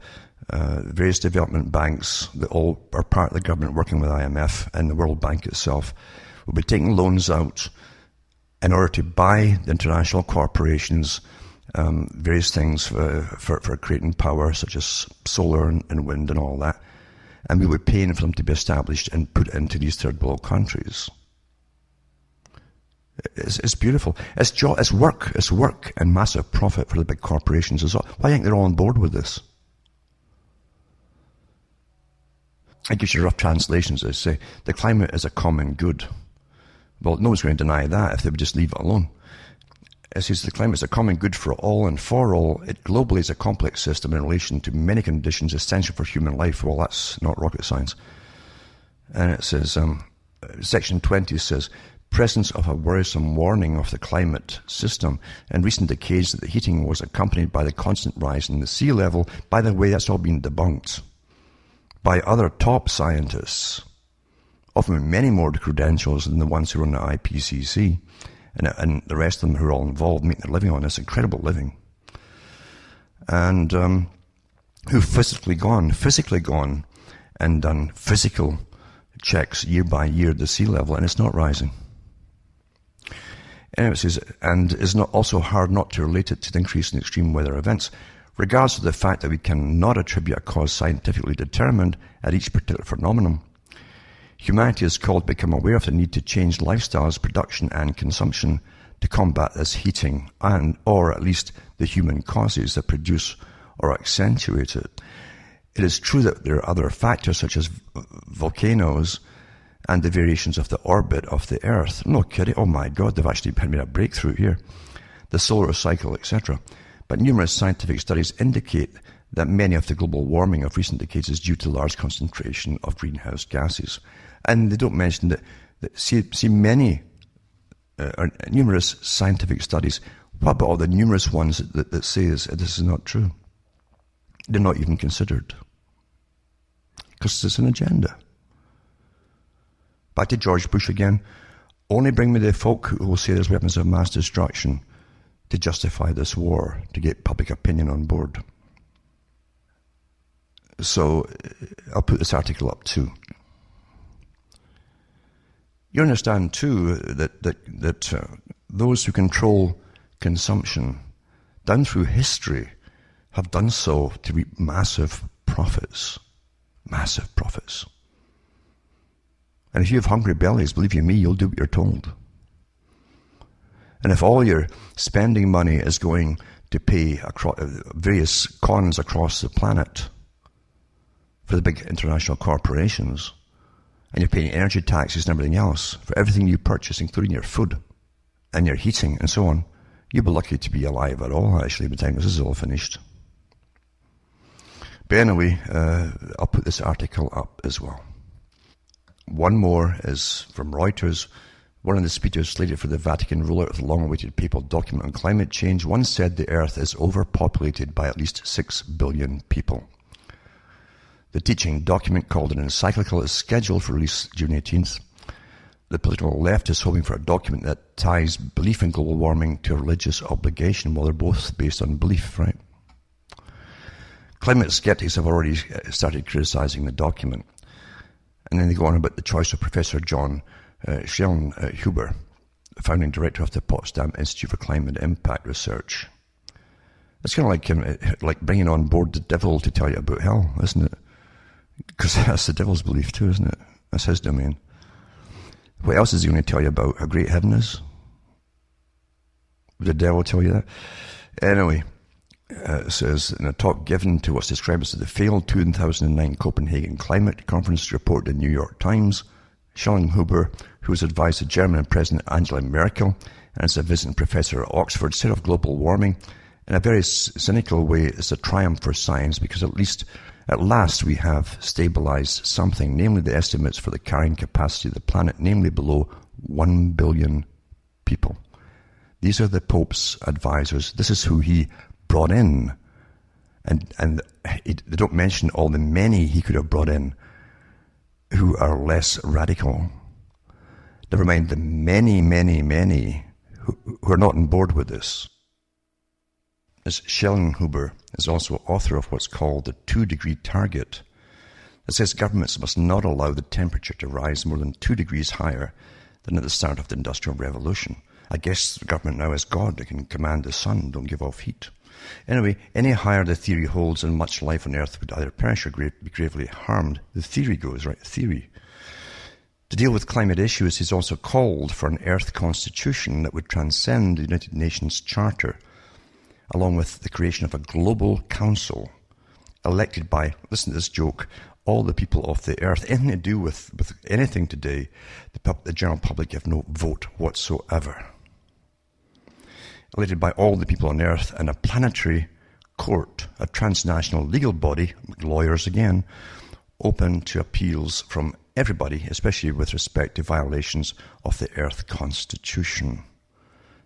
various development banks that all are part of the government working with IMF and the World Bank itself, will be taking loans out in order to buy the international corporations various things for creating power, such as solar and wind and all that. And we were paying for them to be established and put into these third world countries. It's beautiful. It's work and massive profit for the big corporations as well. Why think they're all on board with this? It gives you rough translations. They say the climate is a common good. Well, no one's going to deny that if they would just leave it alone. It says the climate is a common good for all and for all. It globally is a complex system in relation to many conditions essential for human life. Well, that's not rocket science. And it says, section 20 says, presence of a worrisome warning of the climate system. In recent decades, the heating was accompanied by the constant rise in the sea level. By the way, that's all been debunked by other top scientists, often with many more credentials than the ones who run the IPCC. And the rest of them who are all involved making their living on this incredible living. And who've physically gone and done physical checks year by year at the sea level, and it's not rising. Anyway, it says, and is not also hard not to relate it to the increase in extreme weather events, regardless of the fact that we cannot attribute a cause scientifically determined at each particular phenomenon. Humanity is called to become aware of the need to change lifestyles, production and consumption to combat this heating or at least the human causes that produce or accentuate it. It is true that there are other factors such as volcanoes and the variations of the orbit of the Earth. No kidding, oh my God, they've actually made a breakthrough here. The solar cycle, etc. But numerous scientific studies indicate that many of the global warming of recent decades is due to large concentration of greenhouse gases. And they don't mention that see many numerous scientific studies. What about all the numerous ones that say this is not true? They're not even considered. Because it's an agenda. Back to George Bush again. Only bring me the folk who will say there's weapons of mass destruction to justify this war, to get public opinion on board. So I'll put this article up too. You understand too that those who control consumption down through history have done so to reap massive profits. Massive profits. And if you have hungry bellies, believe you me, you'll do what you're told. And if all your spending money is going to pay various cons across the planet for the big international corporations, and you're paying energy taxes and everything else for everything you purchase, including your food and your heating and so on, you'll be lucky to be alive at all, actually, by the time this is all finished. But anyway, I'll put this article up as well. One more is from Reuters. One of the speakers slated for the Vatican rollout of the long-awaited papal document on climate change once said the Earth is overpopulated by at least 6 billion people. The teaching document, called an encyclical, is scheduled for release June 18th. The political left is hoping for a document that ties belief in global warming to a religious obligation. Well, they're both based on belief, right? Climate skeptics have already started criticizing the document. And then they go on about the choice of Professor John Schellnhuber, founding director of the Potsdam Institute for Climate Impact Research. It's kind of like bringing on board the devil to tell you about hell, isn't it? Because that's the devil's belief too, isn't it? That's his domain. What else is he going to tell you about? How great heaven is? Would the devil tell you that? Anyway, it says, in a talk given to what's described as the failed 2009 Copenhagen Climate Conference, reported in the New York Times, Schellnhuber, who has advised the German President Angela Merkel and is a visiting professor at Oxford, said of global warming, in a very cynical way, it's a triumph for science because at last we have stabilized something, namely the estimates for the carrying capacity of the planet, namely below 1 billion people. These are the Pope's advisors. This is who he brought in. And they don't mention all the many he could have brought in who are less radical. Never mind the many, many, many who are not on board with this. This Schellnhuber is also author of what's called the 2-degree target. It says governments must not allow the temperature to rise more than 2 degrees higher than at the start of the Industrial Revolution. I guess the government now is God. They can command the sun, don't give off heat. Anyway, any higher the theory holds and much life on Earth would either perish or be gravely harmed. The theory goes, right? Theory. To deal with climate issues, he's also called for an Earth Constitution that would transcend the United Nations Charter, along with the creation of a global council elected by, listen to this joke, all the people of the earth. Anything to do with anything today, the general public have no vote whatsoever. Elected by all the people on earth, and a planetary court, a transnational legal body, lawyers again, open to appeals from everybody, especially with respect to violations of the Earth Constitution.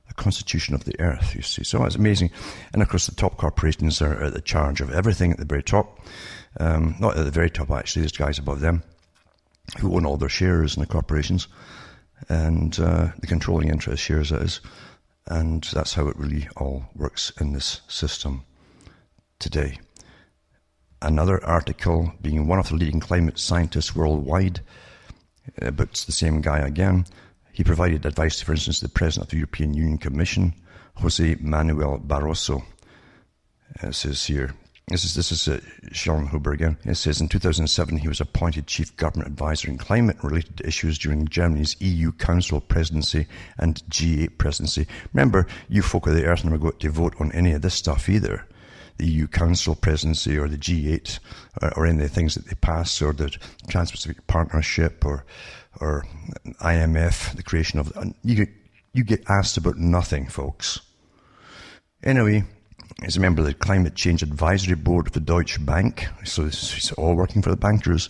The Constitution of the Earth, you see. So it's amazing. And of course the top corporations are at the charge of everything at the very top. Not at the very top actually, there's guys above them who own all their shares in the corporations. And the controlling interest shares that is. And that's how it really all works in this system today. Another article, being one of the leading climate scientists worldwide, but it's the same guy again. He provided advice, for instance, to the President of the European Union Commission, Jose Manuel Barroso. It says here, this is Schellnhuber again. It says in 2007 he was appointed Chief Government Advisor in climate-related issues during Germany's EU Council presidency and G8 presidency. Remember, you folk of the earth never got to vote on any of this stuff either. The EU Council presidency or the G8 or any of the things that they pass, or the Trans-Pacific Partnership or IMF, the creation of... You get asked about nothing, folks. Anyway, he's a member of the Climate Change Advisory Board of the Deutsche Bank, so he's all working for the bankers,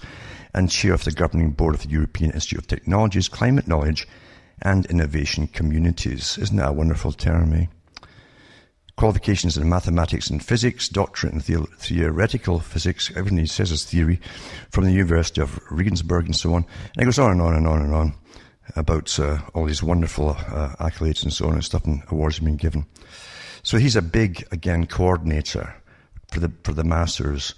and chair of the governing board of the European Institute of Technology's Climate Knowledge and Innovation Communities. Isn't that a wonderful term, eh? Qualifications in mathematics and physics, doctorate in theoretical physics, everything he says is theory, from the University of Regensburg and so on. And it goes on and on and on and on about all these wonderful accolades and so on and stuff and awards being given. So he's a big, again, coordinator for the masses,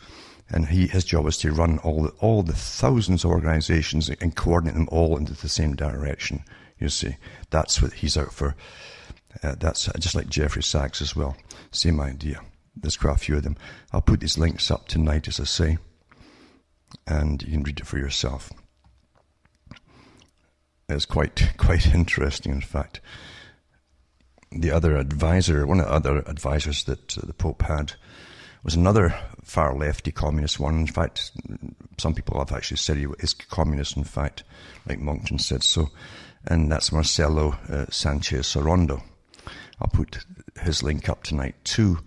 and his job is to run all the thousands of organizations and coordinate them all into the same direction. You see, that's what he's out for. That's just like Jeffrey Sachs as well. Same idea. There's quite a few of them. I'll put these links up tonight, as I say, and you can read it for yourself. It's quite interesting, in fact. The other advisor, one of the other advisors that the Pope had, was another far lefty communist one. In fact, some people have actually said he is communist, in fact, like Monkton said so, and that's Marcelo Sanchez Sorondo. I'll put his link up tonight too.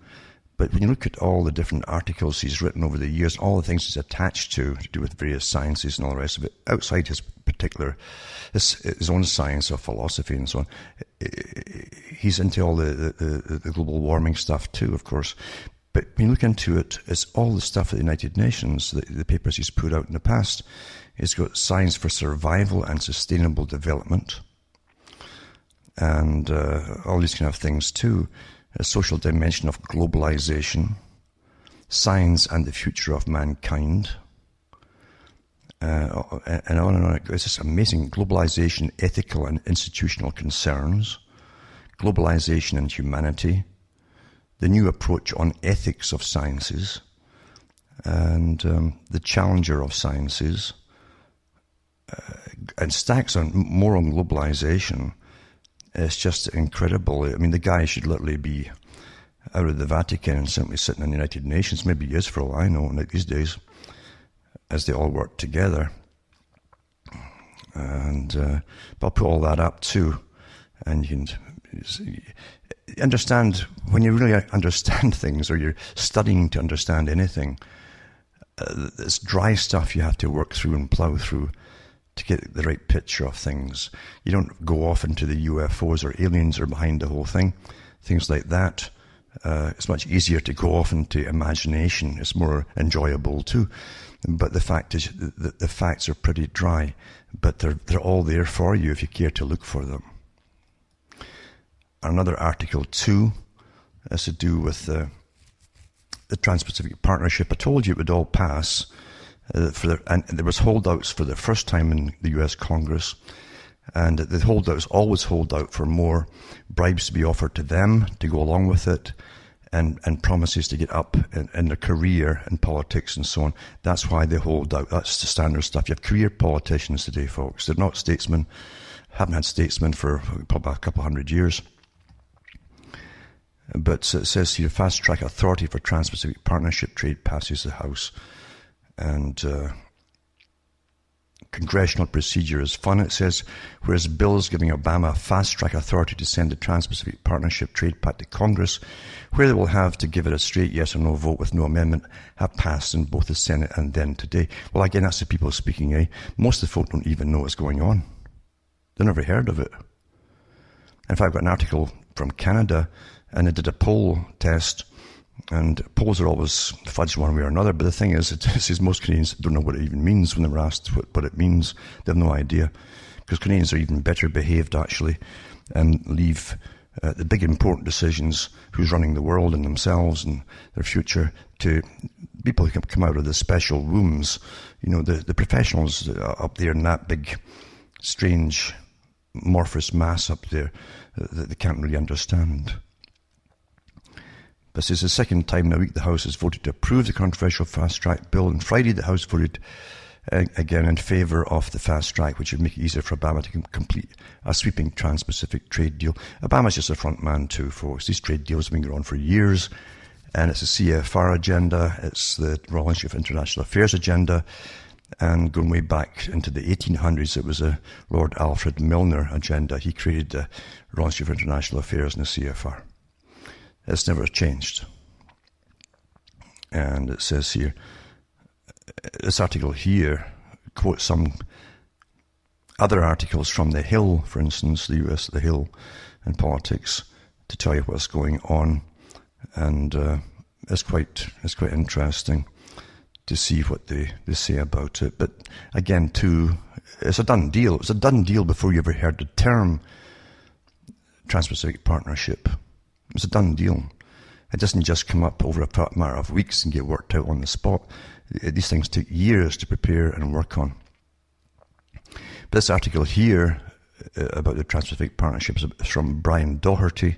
But when you look at all the different articles he's written over the years, all the things he's attached to do with various sciences and all the rest of it, outside his particular, his own science or philosophy and so on, he's into all the global warming stuff too, of course. But when you look into it, it's all the stuff at the United Nations, the papers he's put out in the past. He's got Science for Survival and Sustainable Development, and all these kind of things too. A social dimension of globalization, science and the future of mankind, and on and on it goes. It's just amazing. Globalization, ethical and institutional concerns, globalization and humanity, the new approach on ethics of sciences, and the challenger of sciences, and stacks on more on globalization. It's just incredible. I mean, the guy should literally be out of the Vatican and simply sitting in the United Nations. Maybe he is, for all I know, like these days, as they all work together. And but I'll put all that up too, and you can understand, when you really understand things, or you're studying to understand anything, this dry stuff you have to work through and plow through to get the right picture of things. You don't go off into the UFOs or aliens are behind the whole thing, things like that. It's much easier to go off into imagination. It's more enjoyable too. But the fact is that the facts are pretty dry, but they're all there for you if you care to look for them. Another article too has to do with the Trans-Pacific Partnership. I told you it would all pass, and there was holdouts for the first time in the US Congress, and the holdouts always hold out for more bribes to be offered to them to go along with it, and promises to get up in their career in politics and so on. That's why they hold out. That's the standard stuff. You have career politicians today, folks. They're not statesmen, haven't had statesmen for probably a couple 100 years. But it says here, fast track authority for Trans-Pacific Partnership trade passes the House. And congressional procedure is fun. It says, whereas bills giving Obama fast track authority to send the Trans-Pacific Partnership Trade Pact to Congress, where they will have to give it a straight yes or no vote with no amendment, have passed in both the Senate and then today. Well, again, that's the people speaking, eh? Most of the folk don't even know what's going on. They've never heard of it. In fact, I've got an article from Canada, and they did a poll test, and polls are always fudged one way or another, but the thing is, it says most Canadians don't know what it even means when they were asked what it means. They have no idea, because Canadians are even better behaved, actually, and leave the big important decisions, who's running the world and themselves and their future, to people who come out of the special rooms, you know, the professionals up there in that big, strange, amorphous mass up there that they can't really understand. This is the second time in a week the House has voted to approve the controversial fast-track bill. On Friday, the House voted again in favour of the fast-track, which would make it easier for Obama to complete a sweeping trans-Pacific trade deal. Obama's just a front man too, folks. These trade deals have been going on for years, and it's a CFR agenda, it's the Royal Institute of International Affairs agenda, and going way back into the 1800s, it was a Lord Alfred Milner agenda. He created the Royal Institute of International Affairs and the CFR. It's never changed. And it says here, this article here quotes some other articles from The Hill, for instance, the US The Hill and politics, to tell you what's going on. And it's quite interesting to see what they say about it. But again, too, it's a done deal. It was a done deal before you ever heard the term Trans-Pacific Partnership. It was a done deal. It doesn't just come up over a matter of weeks and get worked out on the spot. These things take years to prepare and work on. But this article here about the Trans-Pacific Partnership is from Brian Doherty.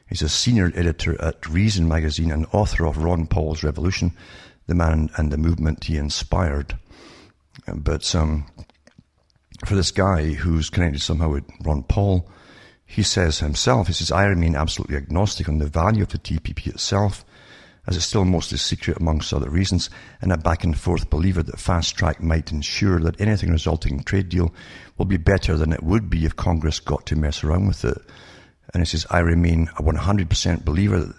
He's a senior editor at Reason magazine and author of Ron Paul's Revolution, the man and the movement he inspired. But for this guy who's connected somehow with Ron Paul, he says himself, I remain absolutely agnostic on the value of the TPP itself, as it's still mostly secret amongst other reasons, and a back and forth believer that fast track might ensure that anything resulting in trade deal will be better than it would be if Congress got to mess around with it. And he says, I remain a 100% believer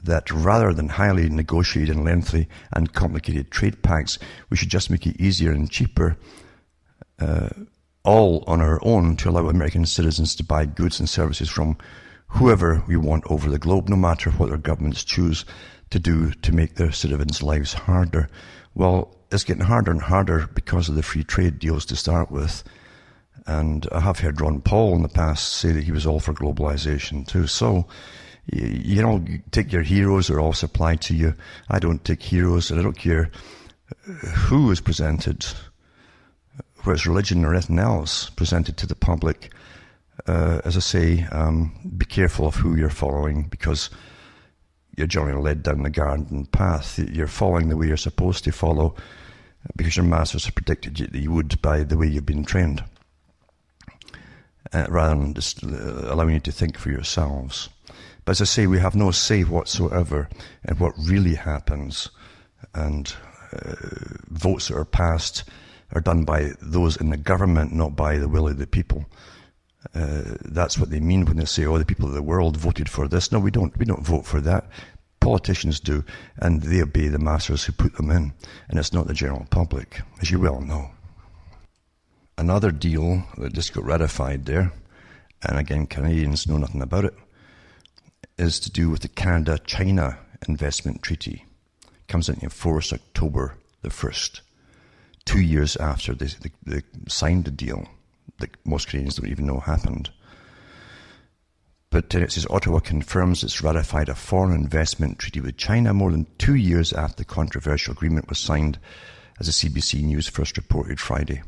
that rather than highly negotiated and lengthy and complicated trade pacts, we should just make it easier and cheaper all on our own to allow American citizens to buy goods and services from whoever we want over the globe, no matter what their governments choose to do to make their citizens' lives harder. Well, it's getting harder and harder because of the free trade deals to start with. And I have heard Ron Paul in the past say that he was all for globalization too. So, you know, you take your heroes are all supplied to you. I don't take heroes, and I don't care who is presented. whether it's religion or anything else, presented to the public, as I say, be careful of who you're following, because you're generally led down the garden path. You're following the way you're supposed to follow, because your masters have predicted that you would by the way you've been trained, rather than just allowing you to think for yourselves. But as I say, we have no say whatsoever in what really happens, and votes that are passed are done by those in the government, not by the will of the people. That's what they mean when they say, oh, the people of the world voted for this. No, we don't vote for that. Politicians do, and they obey the masters who put them in, and it's not the general public, as you well know. Another deal that just got ratified there, and again, Canadians know nothing about it, is to do with the Canada-China Investment Treaty. It comes into force October the 1st, 2 years after they signed the deal that most Canadians don't even know happened. But it says Ottawa confirms it's ratified a foreign investment treaty with China more than 2 years after the controversial agreement was signed, as the CBC News first reported Friday.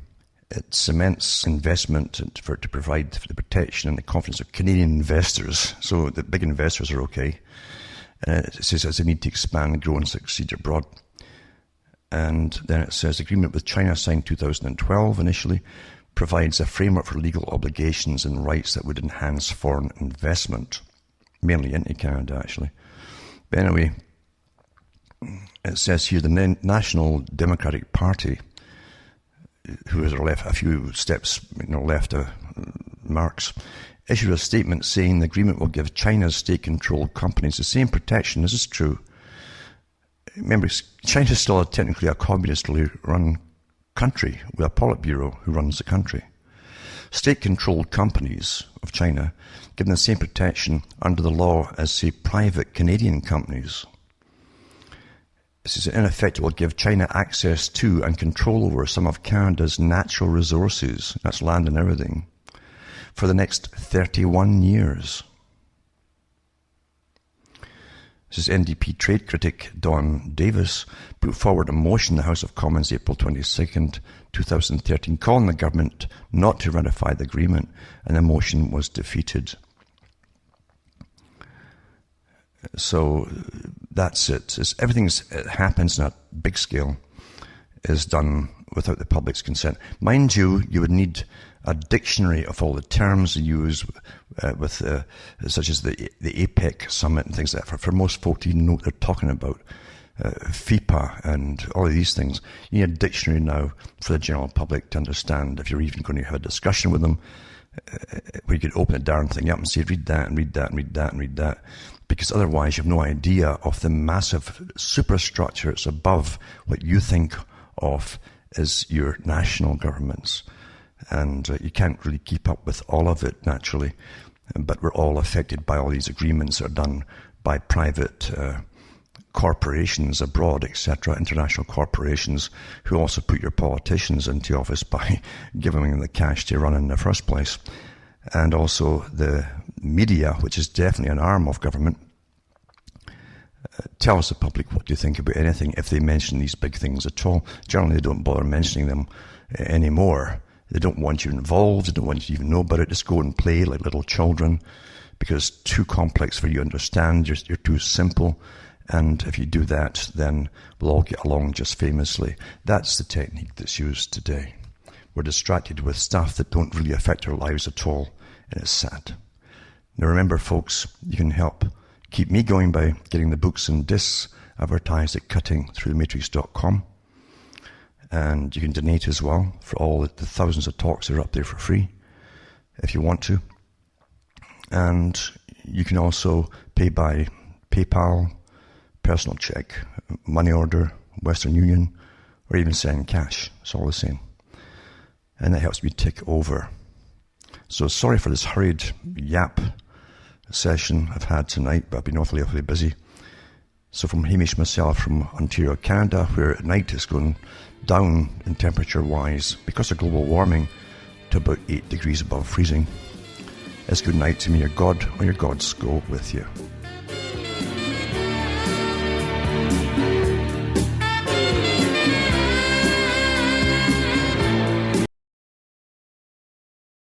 It cements investment to provide for the protection and the confidence of Canadian investors. So the big investors are okay. And it says as they need to expand, grow and succeed abroad. And then it says agreement with China signed 2012 initially provides a framework for legal obligations and rights that would enhance foreign investment, mainly into Canada actually. But anyway, it says here the National Democratic Party, who has left a few steps, left marks, issued a statement saying the agreement will give China's state-controlled companies the same protection. This is true. Remember, China is still technically a communistly run country with a Politburo who runs the country. State-controlled companies of China given the same protection under the law as, say, private Canadian companies. This is, in effect, it will give China access to and control over some of Canada's natural resources, that's land and everything, for the next 31 years. This is NDP trade critic Don Davis put forward a motion in the House of Commons April 22nd, 2013, calling the government not to ratify the agreement, and the motion was defeated. So that's it. Everything that happens on a big scale is done without the public's consent. Mind you, you would need a dictionary of all the terms used such as the APEC summit and things like that. For most folk to even know what they're talking about, FIPA and all of these things. You need a dictionary now for the general public to understand if you're even going to have a discussion with them, where you could open the darn thing up and say, read that and read that and read that and read that. Because otherwise you have no idea of the massive superstructure that's above what you think of as your national governments. And you can't really keep up with all of it, naturally. But we're all affected by all these agreements that are done by private corporations abroad, etc., international corporations, who also put your politicians into office by giving them the cash to run in the first place. And also the media, which is definitely an arm of government, tells the public what you think about anything if they mention these big things at all. Generally, they don't bother mentioning them anymore. They don't want you involved. They don't want you to even know about it. Just go and play like little children, because it's too complex for you to understand. You're too simple. And if you do that, then we'll all get along just famously. That's the technique that's used today. We're distracted with stuff that don't really affect our lives at all, and it's sad. Now remember, folks, you can help keep me going by getting the books and discs advertised at cuttingthroughthematrix.com. And you can donate as well for all the thousands of talks that are up there for free, if you want to. And you can also pay by PayPal, personal check, money order, Western Union, or even send cash. It's all the same. And that helps me tick over. So sorry for this hurried yap session I've had tonight, but I've been awfully busy. So from Hamish myself from Ontario, Canada, where at night it's going down in temperature-wise because of global warming to about 8 degrees above freezing. It's good night to me. Your God or your gods go with you.